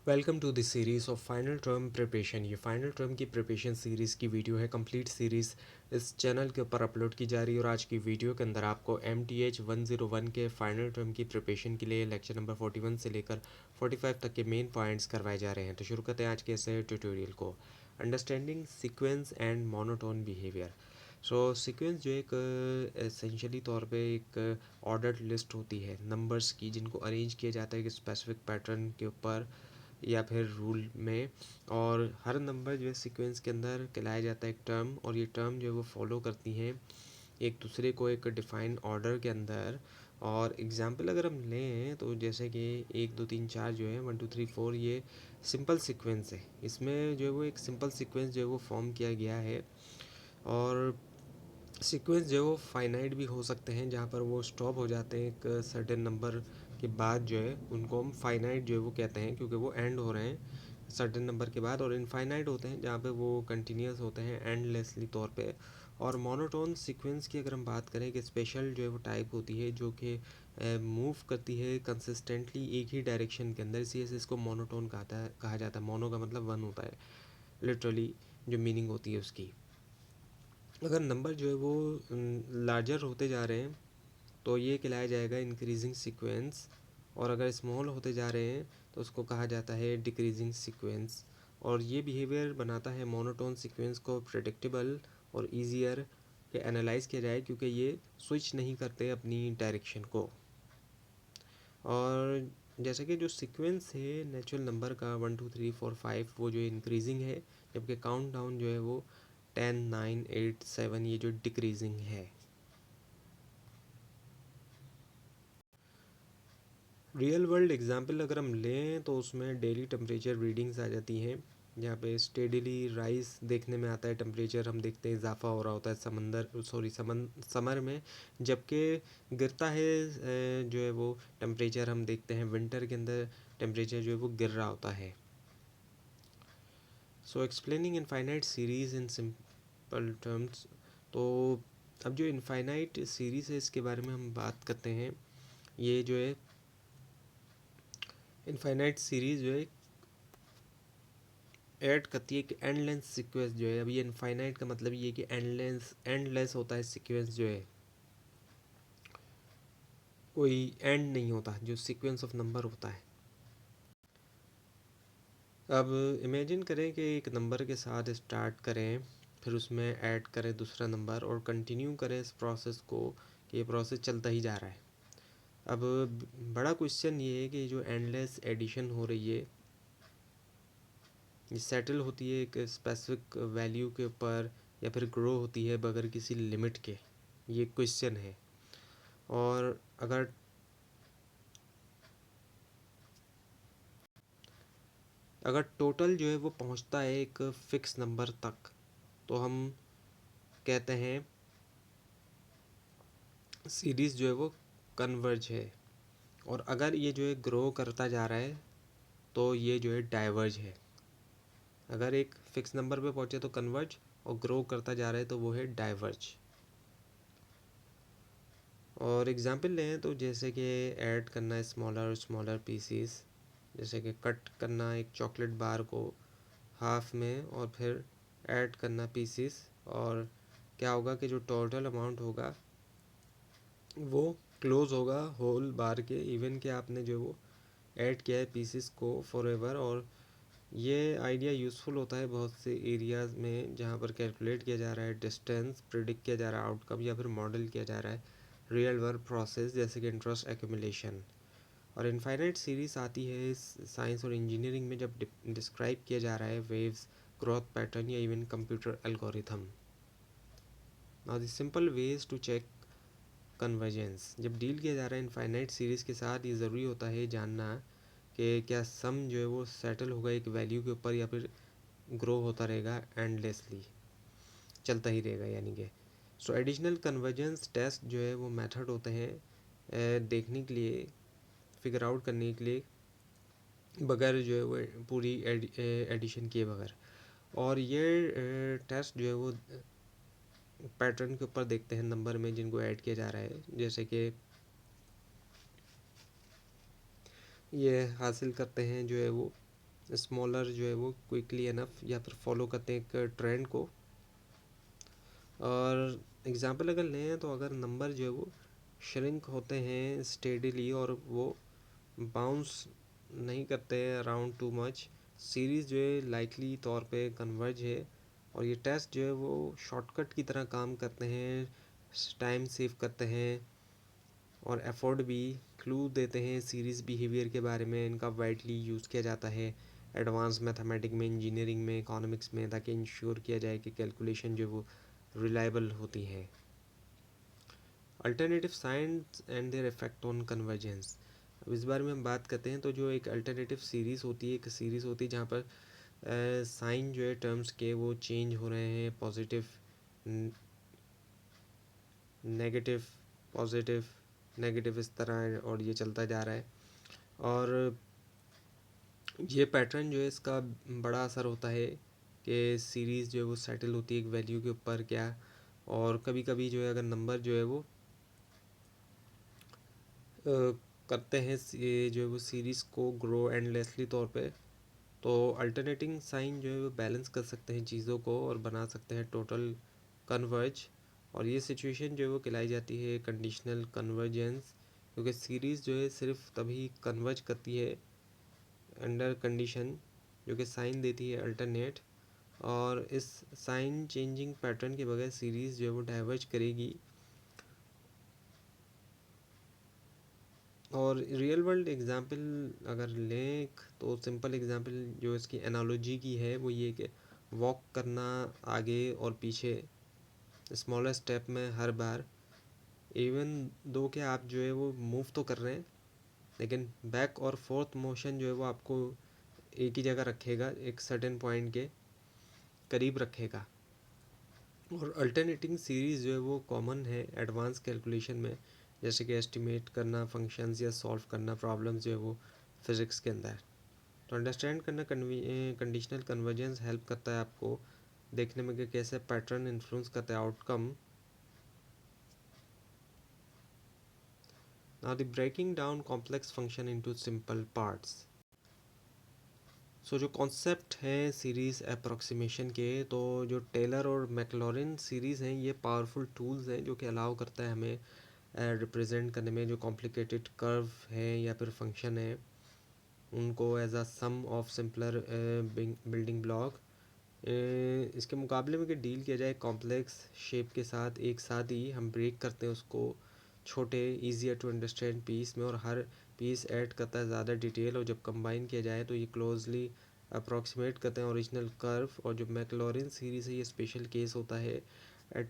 Welcome to this series of final term preparation. ये final term की preparation series की video है। Complete series इस चैनल के ऊपर अपलोड की जा रही है और आज की वीडियो के अंदर आपको MTH 101 के फाइनल टर्म की प्रिपरेशन के लिए लेक्चर नंबर 41 से लेकर 45 तक के मेन पॉइंट्स करवाए जा रहे हैं। तो शुरू करते हैं आज के इस ट्यूटोरियल को। Understanding sequence and monotone behaviour. So sequence जो एक एसेंशियली तौर पे एक ऑर्डर्ड लिस्ट होती है नंबर्स की, जिनको अरेंज किया जाता है एक स्पेसिफिक पैटर्न के ऊपर या फिर रूल में। और हर नंबर जो है सीक्वेंस के अंदर कहलाया जाता है एक टर्म, और ये टर्म जो है वो फॉलो करती हैं एक दूसरे को एक डिफाइंड ऑर्डर के अंदर। और एग्जांपल अगर हम लें तो जैसे कि 1 2 3 4 जो है 1 2 3 4, ये सिंपल सीक्वेंस है। इसमें जो है वो एक सिंपल सीक्वेंस जो है वो फॉर्म किया गया है। और सीक्वेंस जो है वो फाइनाइट भी हो सकते हैं, जहाँ पर वो स्टॉप हो जाते हैं एक सर्टेन नंबर के बाद जो है उनको हम फाइनाइट जो है वो कहते हैं, क्योंकि वो एंड हो रहे हैं सर्टेन नंबर के बाद। और इनफाइनाइट होते हैं जहाँ पे वो कंटिन्यूस होते हैं एंडलेसली तौर पे। और मोनोटोन सीक्वेंस की अगर हम बात करें कि स्पेशल जो है वो टाइप होती है जो कि मूव करती है कंसिस्टेंटली एक ही डायरेक्शन के अंदर, इसी से इसको मोनोटोन कहा जाता है। मोनो का मतलब वन होता है लिटरली, जो मीनिंग होती है उसकी। अगर नंबर जो है वो लार्जर होते जा रहे हैं तो ये कहलाया जाएगा इंक्रीजिंग सीक्वेंस, और अगर स्मॉल होते जा रहे हैं तो उसको कहा जाता है डिक्रीजिंग सीक्वेंस। और ये बिहेवियर बनाता है मोनोटोन सीक्वेंस को प्रेडिक्टेबल और ईजियर के एनालाइज किया जाए, क्योंकि ये स्विच नहीं करते अपनी डायरेक्शन को। और जैसे कि जो सीक्वेंस है नेचुरल नंबर का 1 2 3 4 5, वो जो इंक्रीजिंग है, जबकि काउंट डाउन जो है वो 10 9 8 7 ये जो डिक्रीजिंग है। रियल वर्ल्ड एग्जांपल अगर हम लें तो उसमें डेली टेम्परेचर रीडिंग्स आ जाती हैं, जहाँ पे स्टेडीली राइज देखने में आता है टेम्परेचर। हम देखते हैं इजाफा हो रहा होता है समर में, जबकि गिरता है जो है वो टेम्परेचर हम देखते हैं विंटर के अंदर टेम्परेचर जो है वो गिर रहा होता है। So explaining infinite series in simple terms. तो अब जो इनफाइनाइट सीरीज है इसके बारे में हम बात करते हैं। ये जो है इनफाइनाइट सीरीज जो है ऐड करती है कि एंडलेस सीक्वेंस जो है। अब ये इनफाइनाइट का मतलब ये कि एंडलेस होता है सीक्वेंस जो है, कोई एंड नहीं होता जो सीक्वेंस ऑफ नंबर होता है। अब इमेजिन करें कि एक नंबर के साथ स्टार्ट करें, फिर उसमें ऐड करें दूसरा नंबर और कंटिन्यू करें इस प्रोसेस को, कि ये प्रोसेस चलता ही जा रहा है। अब बड़ा क्वेश्चन ये है कि जो एंडलेस एडिशन हो रही है ये सेटल होती है एक स्पेसिफिक वैल्यू के ऊपर, या फिर ग्रो होती है बगैर किसी लिमिट के, ये क्वेश्चन है। और अगर टोटल जो है वो पहुंचता है एक फिक्स नंबर तक तो हम कहते हैं सीरीज़ जो है वो कन्वर्ज है। और अगर ये जो है ग्रो करता जा रहा है तो ये जो है डाइवर्ज है। अगर एक फिक्स नंबर पे पहुंचे तो कन्वर्ज, और ग्रो करता जा रहा है तो वो है डाइवर्ज। और एग्जांपल लें तो जैसे कि ऐड करना है स्मॉलर और स्मॉलर पीसीस, जैसे कि कट करना एक चॉकलेट बार को हाफ में और फिर ऐड करना पीसीस, और क्या होगा कि जो टोटल अमाउंट होगा वो क्लोज होगा होल बार के, इवन कि आपने जो वो ऐड किया है पीसीस को फॉरएवर। और ये आइडिया यूज़फुल होता है बहुत से एरियाज़ में जहाँ पर कैलकुलेट किया जा रहा है डिस्टेंस, प्रिडिक्ट किया जा रहा है आउटकम, या फिर मॉडल किया जा रहा है रियल वर्ल्ड प्रोसेस जैसे कि इंटरेस्ट एक्यूमुलेशन। और इनफाइनाइट सीरीज आती है साइंस और इंजीनियरिंग में जब डिस्क्राइब किया जा रहा है वेव्स, ग्रोथ पैटर्न, या even computer algorithm. Now the simple ways to check convergence. जब डील किया जा रहा है इनफाइनाइट सीरीज़ के साथ, ये ज़रूरी होता है जानना कि क्या सम जो है वो सेटल होगा एक वैल्यू के ऊपर, या फिर ग्रो होता रहेगा एंडलेसली, चलता ही रहेगा यानी कि। सो एडिशनल कन्वर्जेंस टेस्ट जो है वो मेथड होते हैं देखने के लिए, फिगर आउट करने के लिए, बगैर जो है वो पूरी एडिशन किए बगैर। और ये टेस्ट जो है वो पैटर्न के ऊपर देखते हैं नंबर में जिनको ऐड किया जा रहा है, जैसे कि ये हासिल करते हैं जो है वो स्मॉलर जो है वो क्विकली इनफ या फिर फॉलो करते हैं एक ट्रेंड को। और एग्जांपल अगर लें तो अगर नंबर जो है वो श्रिंक होते हैं स्टेडीली और वो बाउंस नहीं करते हैं अराउंड टू मच, सीरीज़ जो है लाइकली तौर पे कन्वर्ज है। और ये टेस्ट जो है वो शॉर्टकट की तरह काम करते हैं, टाइम सेव करते हैं और एफर्ट भी। क्लू देते हैं सीरीज़ बिहेवियर के बारे में, इनका वाइडली यूज़ किया जाता है एडवांस मैथमेटिक में, इंजीनियरिंग में, इकोनॉमिक्स में, ताकि इंश्योर किया जाए कि कैलकुलेशन जो वो रिलायबल होती है। Alternative science and their effect on convergence. अब इस बारे में हम बात करते हैं। तो जो एक अल्टरनेटिव सीरीज़ होती है, एक सीरीज़ होती है जहाँ पर साइन जो है टर्म्स के वो चेंज हो रहे हैं, पॉजिटिव नेगेटिव पॉजिटिव नेगेटिव इस तरह, और ये चलता जा रहा है। और ये पैटर्न जो है इसका बड़ा असर होता है कि सीरीज़ जो है वो सेटल होती है एक वैल्यू के ऊपर क्या। और कभी कभी जो है अगर नंबर जो है वो करते हैं ये जो है वो सीरीज़ को ग्रो एंडलेसली तौर पे, तो अल्टरनेटिंग साइन जो है वो बैलेंस कर सकते हैं चीज़ों को और बना सकते हैं टोटल कन्वर्ज। और ये सिचुएशन जो है वो कहलाई जाती है कंडीशनल कन्वर्जेंस, क्योंकि सीरीज़ जो है सिर्फ तभी कन्वर्ज करती है अंडर कंडीशन जो कि साइन देती है अल्टरनेट। और इस साइन चेंजिंग पैटर्न के बगैर सीरीज़ जो है वो डाइवर्ज करेगी। और रियल वर्ल्ड एग्जांपल अगर लें तो सिंपल एग्जांपल जो इसकी एनालॉजी की है वो ये कि वॉक करना आगे और पीछे स्मॉलर स्टेप में हर बार, इवन दो कि आप जो है वो मूव तो कर रहे हैं, लेकिन बैक और फोर्थ मोशन जो है वो आपको एक ही जगह रखेगा, एक सर्टेन पॉइंट के करीब रखेगा। और अल्टरनेटिंग सीरीज़ जो है वो कॉमन है एडवांस कैलकुलेशन में, जैसे कि एस्टिमेट करना फंक्शंस या सॉल्व करना प्रॉब्लम्स जो है वो फिज़िक्स के अंदर। तो अंडरस्टैंड करना कंडीशनल कन्वर्जेंस हेल्प करता है आपको देखने में कि कैसे पैटर्न इन्फ्लुएंस करता है outcome. Now the breaking down complex function into simple parts. So जो कॉन्सेप्ट हैं सीरीज़ अप्रॉक्सीमेशन के, तो जो टेलर और मैकलॉरिन सीरीज़ हैं ये पावरफुल टूल्स हैं जो कि अलाउ करता है हमें रिप्रेजेंट करने में जो कॉम्प्लिकेटेड कर्व है या फिर फंक्शन है उनको as a sum of simpler building block. इसके मुकाबले में कि डील किया जाए कॉम्प्लेक्स शेप के साथ, एक साथ ही हम ब्रेक करते हैं उसको छोटे ईजियर टू अंडरस्टैंड पीस में, और हर पीस ऐड करता है ज़्यादा डिटेल, और जब कंबाइन किया जाए तो ये क्लोजली अप्रॉक्सीमेट करते हैं ओरिजिनल कर्व। और जो मैकलॉरिन सीरीज़ है ये स्पेशल केस होता है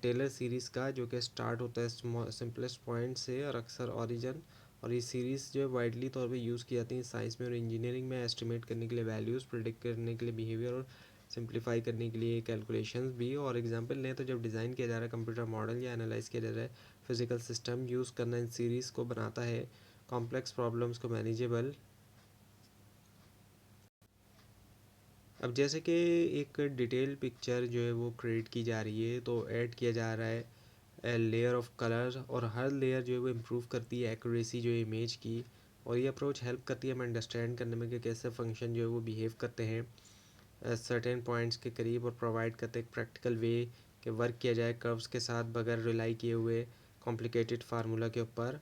टेलर सीरीज़ का, जो कि स्टार्ट होता है सिंपलेस्ट पॉइंट से और अक्सर ओरिजिन। और ये सीरीज़ जो है वाइडली तौर पे यूज़ की जाती है साइंस में और इंजीनियरिंग में, एस्टिमेट करने के लिए वैल्यूज़, प्रिडिक्ट करने के लिए बिहेवियर, और सिंप्लीफाई करने के लिए कैलकुलेशंस भी। और एग्जांपल लें तो जब डिज़ाइन किया जा रहा है कंप्यूटर मॉडल या एनालाइज किया जा रहा है फिजिकल सिस्टम, यूज़ करना इन सीरीज़ को बनाता है कॉम्प्लेक्स प्रॉब्लम्स को मैनेजेबल। अब जैसे कि एक डिटेल पिक्चर जो है वो क्रिएट की जा रही है, तो ऐड किया जा रहा है लेयर ऑफ कलर, और हर लेयर जो है वो इम्प्रूव करती है एक्यूरेसी जो है इमेज की। और ये अप्रोच हेल्प करती है हमें अंडरस्टैंड करने में कि कैसे फंक्शन जो है वो बिहेव करते हैं सर्टेन पॉइंट्स के करीब, और प्रोवाइड करते हैं एक प्रैक्टिकल वे कि वर्क किया जाए कर्व्स के साथ बगैर रिलाई किए हुए कॉम्प्लिकेटेड फार्मूला के ऊपर।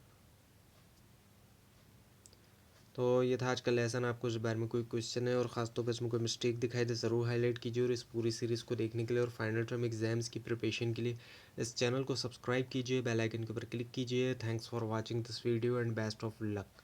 तो ये था आज का लेसन। आपको इस बारे में कोई क्वेश्चन है और ख़ासतौर पर इसमें कोई मिस्टेक दिखाई दे ज़रूर हाईलाइट कीजिए। और इस पूरी सीरीज़ को देखने के लिए और फाइनल टर्म एग्जाम्स की प्रिपरेशन के लिए इस चैनल को सब्सक्राइब कीजिए, बेल आइकन के ऊपर क्लिक कीजिए। Thanks for watching this video and best of luck.